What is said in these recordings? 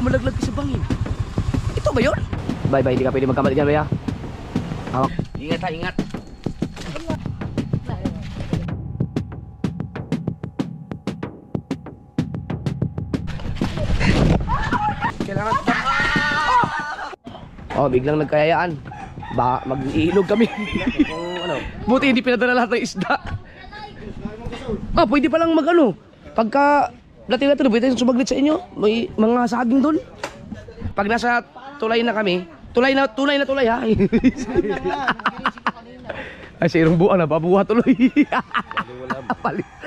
Malaglag ka sa bangin. Ito ba yun? Bye, hindi ka pwede magkamali dyan, Baya. Hawak. Ingat ha, ingat. Kailangan. Oh, biglang nagkayayaan. Baka mag-iilog kami. Ano? Buti hindi pinadala lahat ng isda. Ah, pwede palang mag-ano. Pagka dati-dati pwede tayong sumaglit sa inyo. May mga saging doon. Pag nasa tulay na kami, tunay na tulay ha. Ay, sa irong buwan na, babuha tuloy.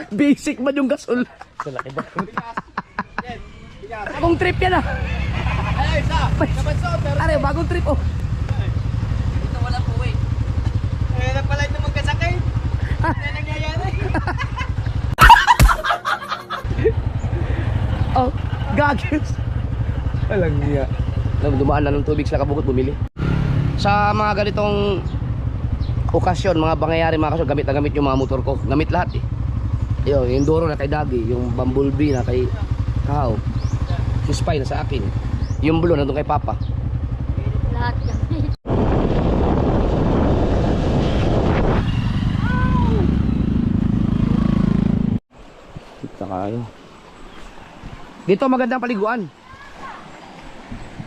Basic man yung gasol. Bagong trip yan ah. Ay, isa! Are, bagong trip oh. Ito wala po eh. Eh, na pala ito magkasakay. Ano nangyayari? Oh, gagis. Walang niya. Dumaan na ng tubig sa kabugot, bumili. Sa mga ganitong okasyon, mga pangyayari, mga kasyon, gamit na gamit yung mga motor ko. Gamit lahat eh. Yung Doro na kay Dagi, yung Bumblebee na kay Kao. Yung Spy na sa akin. Yung Blue nandun kay Papa. Lahat yan. Kita kayo. Dito magandang paliguan.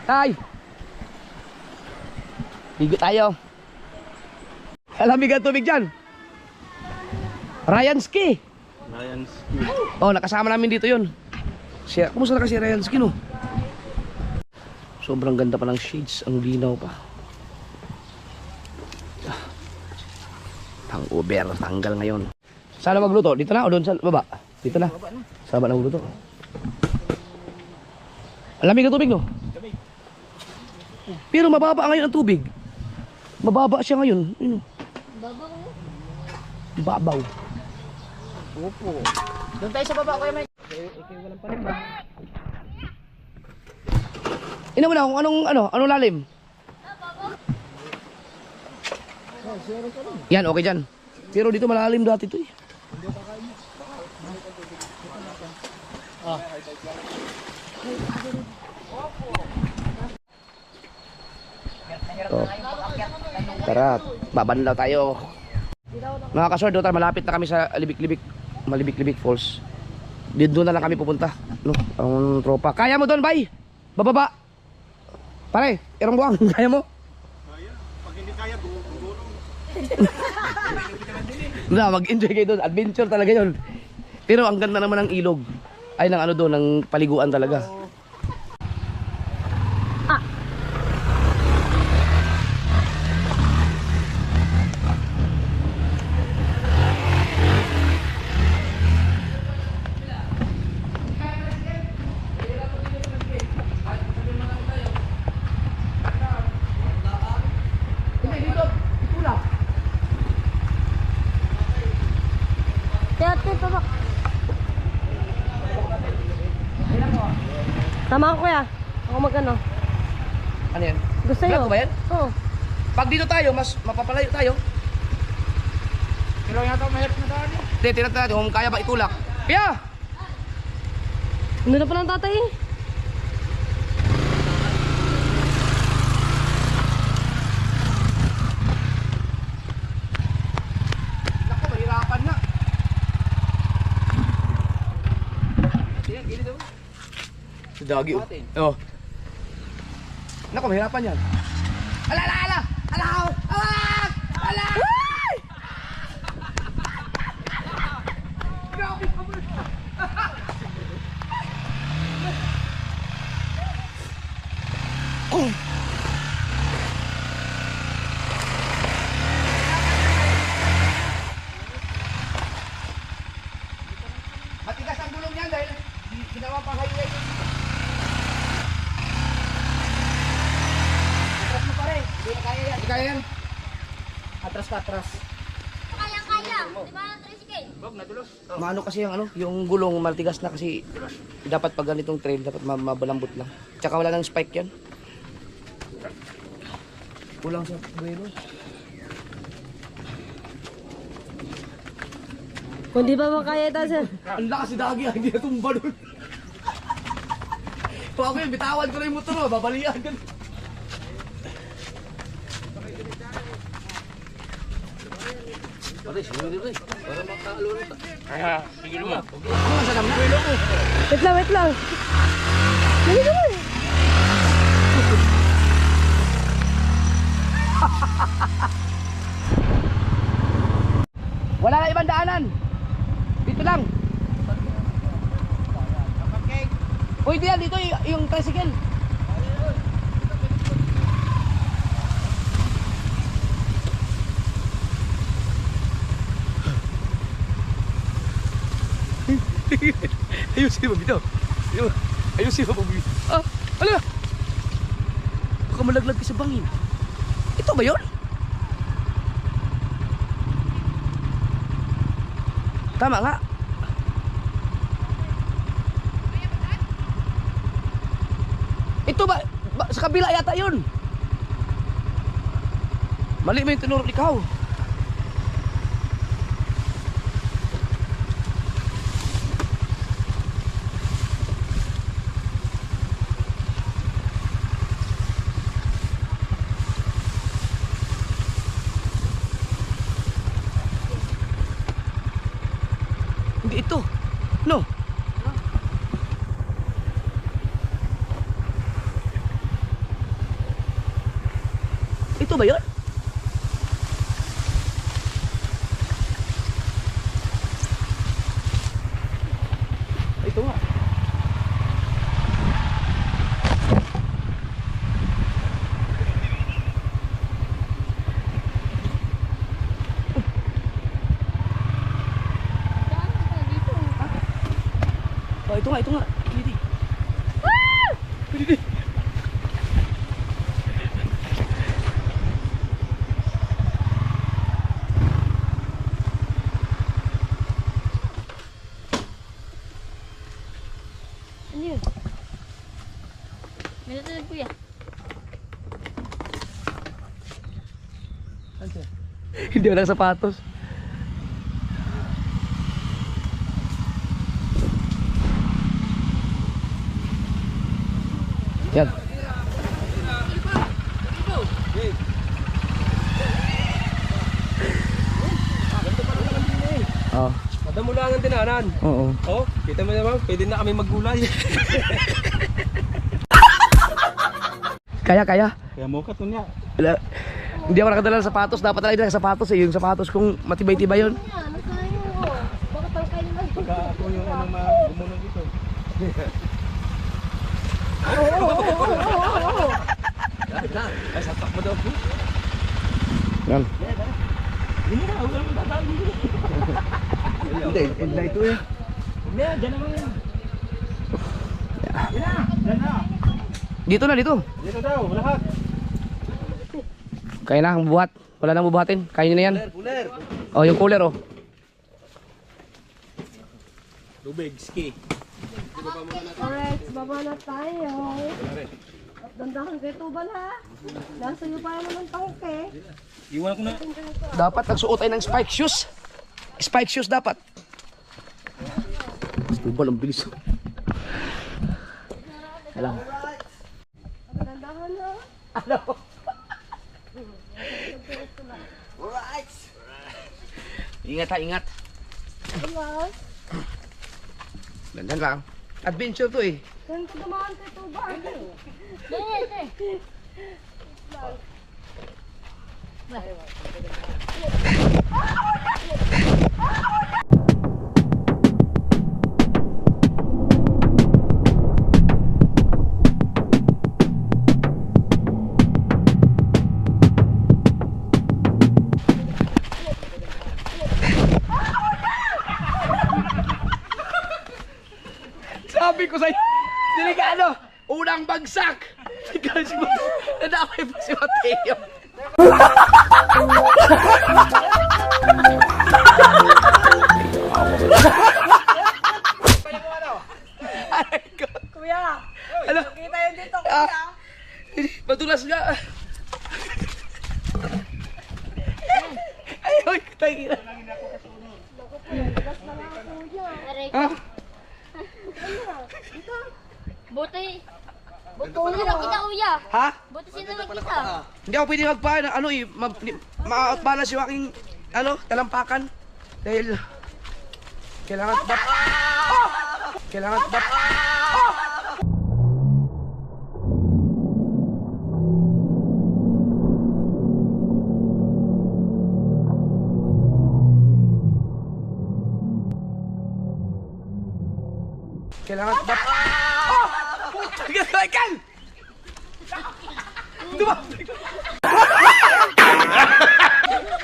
Tay! Ligo tayo. Alamig ang tubig dyan. Ryan Ski. Oh, nakasama namin dito yun. Siya, kumusta na kasi Ryan Ski no? Sobrang ganda pa ng shades. Ang linaw pa. Pang-Uber, tanggal ngayon. Saan na magluto? Dito na o doon sa baba? Dito na. Sa baba na magluto. Alamig ang tubig no? Pero mababa ngayon ang tubig. Mababa siya ngayon. Babaw. Babaw. Opo. Doon tayo sa baba, Kuya Mike. Okay, walang pa rin ba? Ina mo na kung anong lalim. Yan, okay dyan. Pero dito malalim dati ito eh. Oh. Tara, babanlaw tayo. Mga kasword, doon malapit na kami sa Malibik-Libik Falls. Dito na lang kami pupunta. No, ang tropa. Kaya mo doon, bay? Bababa. Pare, irong buwang. Kaya mo? Kaya. Pag hindi kaya, gulong. Na, mag-enjoy kayo doon. Adventure talaga yun. Pero ang ganda naman ng ilog. Ay, ng ano doon, ng paliguan talaga. Tama ko kuya. Ako magano. Ano yan? Gusto Vlog nyo? ko ba yan? Oo. Pag dito tayo, mas mapapalayo tayo. Pero yata mahirap na daan eh. Hindi, tinatawag natin kung kaya ba itulak. Kaya! Ano na pa ng tatay eh? Naku, mahirapan na. Yan, gilid daw. Si Dagi. Oh. Naku, mahirapan yan. Ala! Ala! Awak! Ala! Grabe ka mo. Oh. Matigas ang gulong niyan dahil ginawa pang highway. Atras mo pare, hindi na kaya yan. Hindi kaya yan. Atras ka, atras. Kaya. Di ba tricycle? Bog, nadulos. Maano kasi yung gulong matigas na kasi dapat pag ganitong trail dapat mabalambot lang. Tsaka wala nang spike yan. Kulang sa buwelo. Kung di ba makaya ito, sir. Ang lakas si Dagi, hindi na tumba doon. Kung ako yun, bitawan ko na yung motor mo, babalian ka. Pare, sige rin. Para makaalunod. Sige naman. Ano sa naman? Wait lang, wait lang. Dali naman. Wala na ibang daanan. Dito lang. Pwede yan, dito yung tricycle. Ayusin mo bitaw. Ayusin mo bitaw. Ah, ala. Baka malaglag ka sa bangin. Ito ba 'yon? Tama nga. Ito ba sa kabila yata 'yon? Mali mo yung tinuro ikaw. Hindi ito. No. Ito ba 'yon? Ito nga. Oh, ito nga. Hindi. Hindi. Ano yun? May natunod kuya. Hindi walang sapatos. Yan. Oh. Madamo lang ang tinanan. Oo. Oh, kita mo naman, pwede na kami maggulay. Kaya. Kaya mo ka to niya. Wala. Hindi ako nakadala ng sapatos. Dapat talaga ng sapatos eh. Yung sapatos kung matibay-tibay yun. Ano sa'yo? Bakit ang kayo naman? Pagka ako yung gumulong dito. Ay, sapak mo daw. Yan. Hindi, hindi ito eh. Hindi, dyan naman yan. Dyan na. Dito na. Dito daw, lahat. Kaya na, ang buhat. Wala nang bubuhatin. Kaya nyo na yan. Cooler. Oh, yung cooler oh. Tubig, ski. Alright, baba na tayo. At dandahan kayo tubal ha. Nasa iyo pa naman tangke. Iwan ko na. Dapat nagsuot tayo ng spike shoes. Spike shoes dapat. Tubal, ang bilis. Alam. Dandahan ha. Alright. Ingat ha, ingat. Diba? Dandan lang. Adventure to eh. Kaya dumaan kayo tubal. Sabi ko sa'yo, delikado, unang bagsak. Nadamay pa si Mateo. Kuya, Ano? kita yun dito kuya. Madulas nga. Tangina. Naku po, bigas na nga kuya. Ha? Buti. Buti sino nakita kuya? Ha? Buti sino nakita? Hindi ako pwede magpaan, ano eh, ma-outbalance yung aking, talampakan. Dahil, kailangan bat. Kailangan bat. Kailangan bat. Kailangan! Diba?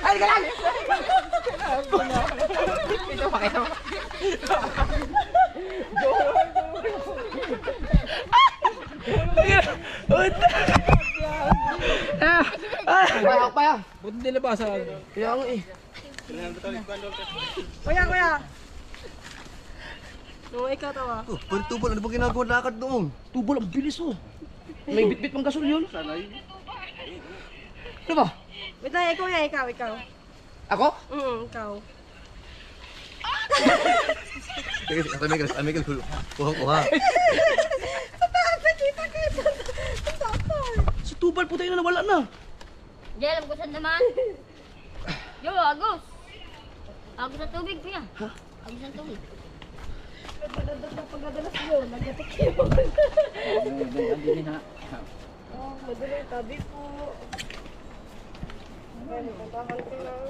Ay, kailangan! Ito, pakita mo. Paya, paya. Buti nilabasan. Kaya nga eh. Kuya. Nung ikaw tawa. Oh, pero tubol, ano ba ginagawa lakad doon? Tubol, ang bilis oh. May bit-bit pang gasol yun. Ano ba? Wait lang, kuya, ikaw. Ako? Ikaw. Amigel, kuha. Si Tubal, puta na nawala na. Di alam ko saan naman. Yo, Agus. Agus ng tubig kuya. Ha? Agus ng tubig. Pagkadalas yun, nagkatikip. Oh, madaling tabi po. Okay, nagkatahan ka lang.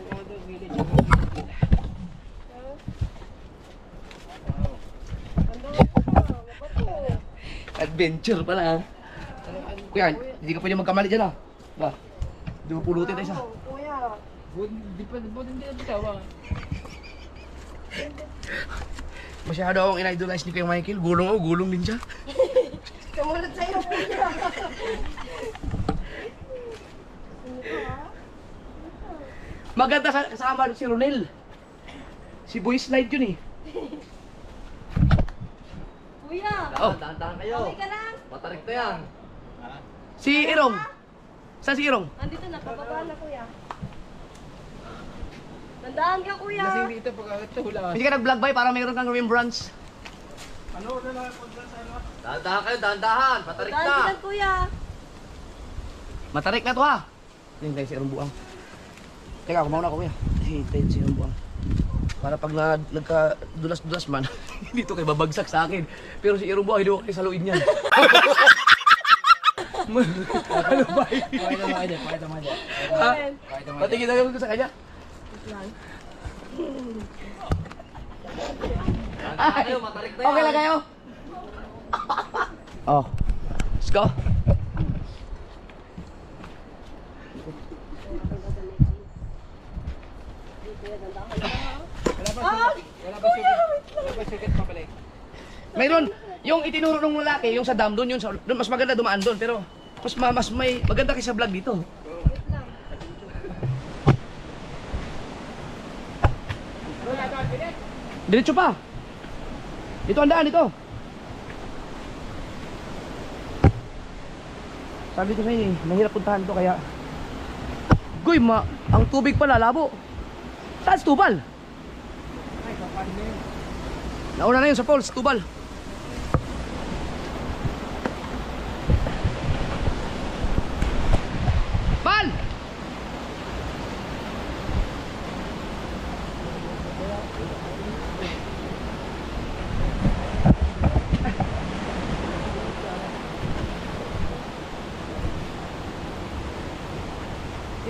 Adventure pala. Kuya, hindi ka pwede magkamali dyan ah. Ba? Hindi mo pulutin tayo isa. Kuya. Buti hindi na bitawa. Masyado akong in-idolize ni Kuya Michael. Gulong din siya. Kamulat sa'yo, kuya. Maganda kasama si Ronel. Si Boy Slide yun eh. Kuya. Oh, Dahan-dahan kayo. Okay ka lang? Matarik na yan. si Irong. Saan si Irong? Andito na, pababa na kuya. Tandaan ka kuya. Kasi dito pagkakatula. Hindi ka nag-vlog ba para mayroon kang remembrance? Dahan-dahan kayo, dahan-dahan. Matarik Tandaan na. ka lang kuya. Matarik na to ha. Hintayin si Irong Buang. Teka, ako mauna ko kuya. Hintayin si Irong Buang. Para pag nagka-dulas-dulas man, hindi to kayo babagsak sa akin. Pero si Irong Buang, hindi ko kayo saluin niyan. Ano ba yun? Pakita mo dyan. Ha? Patingin na ko sa kanya. Dahan-dahan kayo, matarik na yan. Okay lang kayo? Oh. Let's go. Wala ba sugat pa pala eh? Mayroon, yung itinuro ng lalaki, yung sa dam doon, doon mas maganda dumaan doon, pero mas may maganda kaysa vlog dito. Diretso pa. Dito ang daan, dito. Sabi ko sa inyo, mahirap puntahan ito kaya. Goy, ang tubig pala, labo. Saan si Tubal? Nauna na yun sa falls, Tubal. Bal!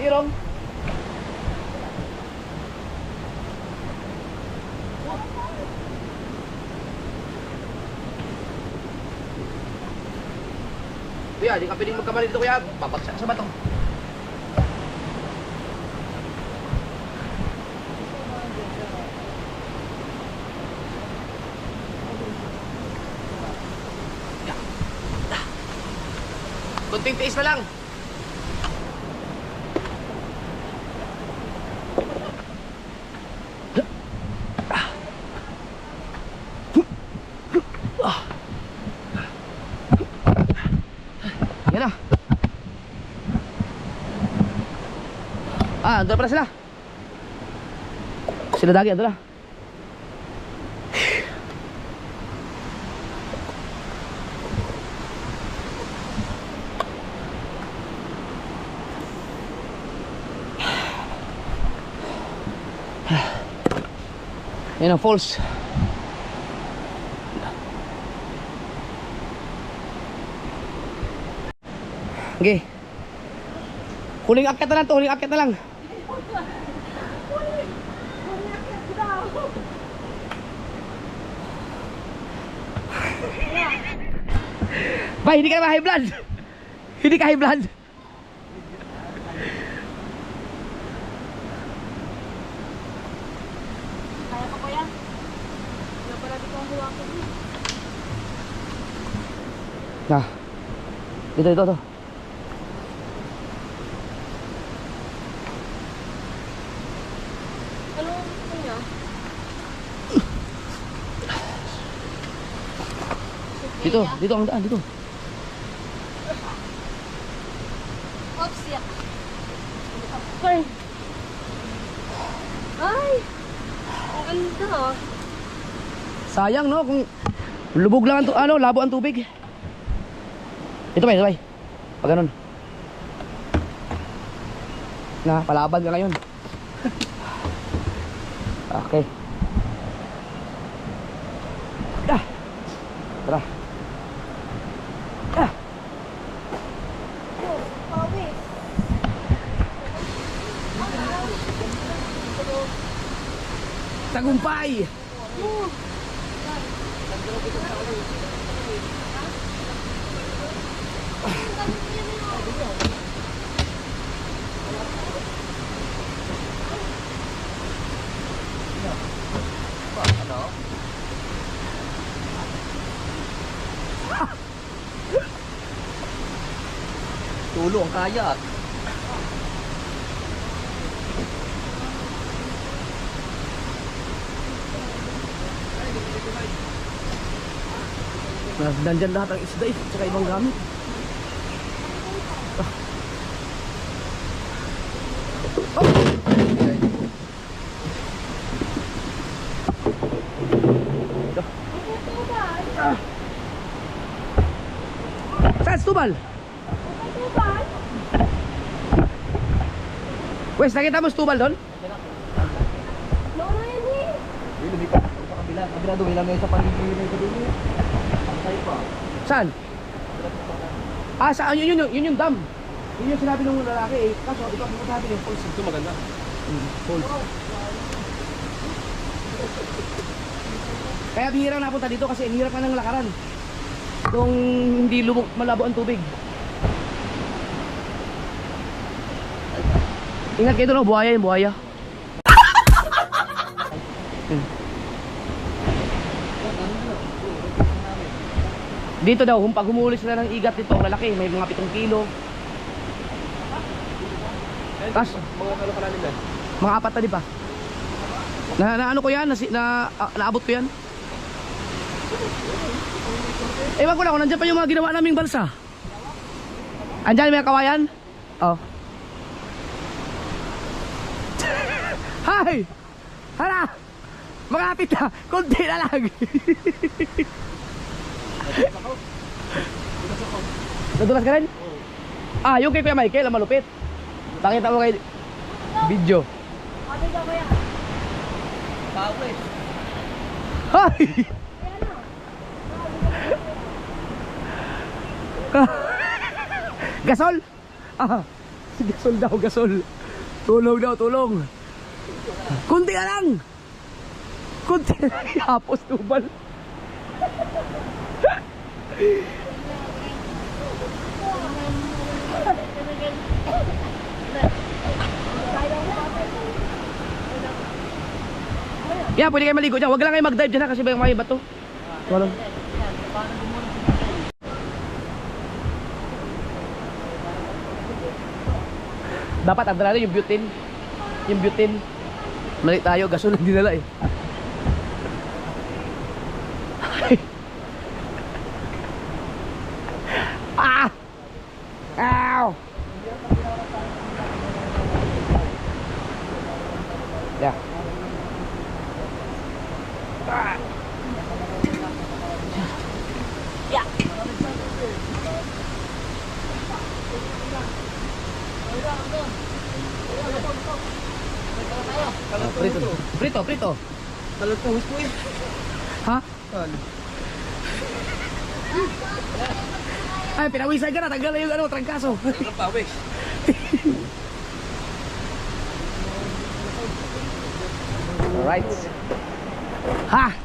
Irong. Kuya, di ka pwedeng magkamali dito kuya. Babagsak sa bato. Kunting tiis na lang. Yan na. Andun pala sila. Sila dagi, ito na. Yan ang falls. Okay. Huling akyat na lang to, huling akyat na lang. Bay, hindi ka naman high blood. Hindi ka high blood. Kaya pa kuya? Wala pala dito ang huwakin. Nah. Ito. Ano ang gusto niya? Dito ang daan, dito. Oops, ya. Ay! Ay! Ang ganda ah. Sayang no kung lubog lang ang labo ang tubig. Ito bay. Pag ganun. Na, palaban ka ngayon. Okay. Tara. Pawis. Tagumpay. Tulo ang kaya. Nandyan lahat ang isda at saka ibang gamit. Saan Stubal? Wes, nakita mo Stubal doon? Loro yan eh. Lumipat sa kabila doon. Ilang may sa paligid na ito doon. Pantay pa. Saan? Saan? Yun yung dam. Yun yung sinabi ng lalaki eh. Kaso ito ang sinabi ng falls. Ito maganda. Falls. Kaya bihira napunta dito kasi ang hirap na ng lakaran. Kung hindi malabo ang tubig. Ingat kayo doon, buhaya yung buhaya. Dito daw, pag humuli sila ng igat dito, lalaki, may mga 7 kilo. Tapos, Mga kalo kalalim yan. mga 4 na di ba? Ano ko yan? Naabot ko yan? Ewan ko lang, nandiyan pa yung mga ginawa naming balsa. Andyan may kawayan? Oh. Hay! Hala! Makapit na! Kunti na lang! Nadulas ka rin? Yung kay Kuya Michael, ang malupit. Pakita mo kay video. Ano ba kuya? Pawis. Hay! Gasol? Gasol daw, gasol. Tulong daw, tulong. Kunti na lang. Kunti na lang. Hapos tubal. Yeah, pwede kayo maligo dyan. Huwag lang kayo mag-dive dyan ha, kasi may bato. Walang. Dapat ang dala yung butane. Yung butane. Mali tayo, gasol hindi dinala eh. Ow! Yeah. Yeah. Prito. Prito, prito. Talot na hus po eh. Ha? Talo. Ay, pinawisan ka na. Tanggal na yung ano, trangkaso. Ano pa, wes? Alright. Ha?